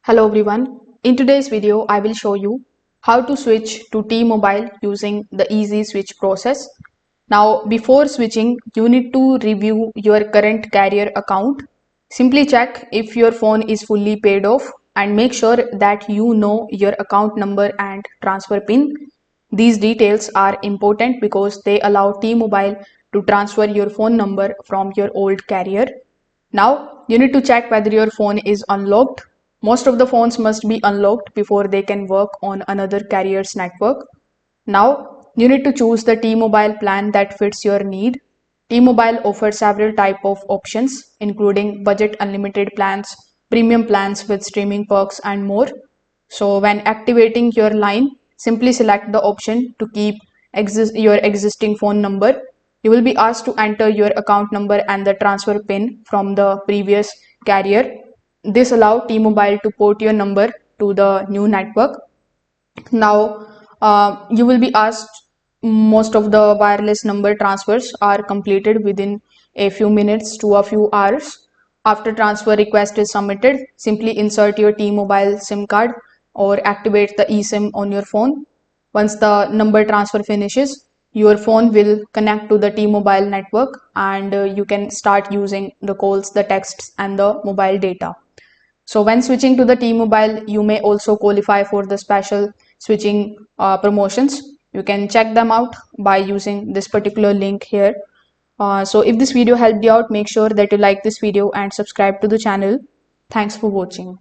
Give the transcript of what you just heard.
Hello everyone. In today's video, I will show you how to switch to T-Mobile using the easy switch process. Now, before switching, you need to review your current carrier account. Simply check if your phone is fully paid off and make sure that you know your account number and transfer PIN. These details are important because they allow T-Mobile to transfer your phone number from your old carrier. Now, you need to check whether your phone is unlocked. Most of the phones must be unlocked before they can work on another carrier's network. Now, you need to choose the T-Mobile plan that fits your need. T-Mobile offers several type of options, including budget unlimited plans, premium plans with streaming perks, and more. So when activating your line, simply select the option to keep your existing phone number. You will be asked to enter your account number and the transfer PIN from the previous carrier. This allows T-Mobile to port your number to the new network. Now, you will be asked, most of the wireless number transfers are completed within a few minutes to a few hours. After transfer request is submitted, simply insert your T-Mobile SIM card or activate the eSIM on your phone. Once the number transfer finishes, your phone will connect to the T-Mobile network and you can start using the calls, the texts, and the mobile data. So when switching to the T-Mobile, you may also qualify for the special switching promotions. You can check them out by using this particular link here. So if this video helped you out, make sure that you like this video and subscribe to the channel. Thanks for watching.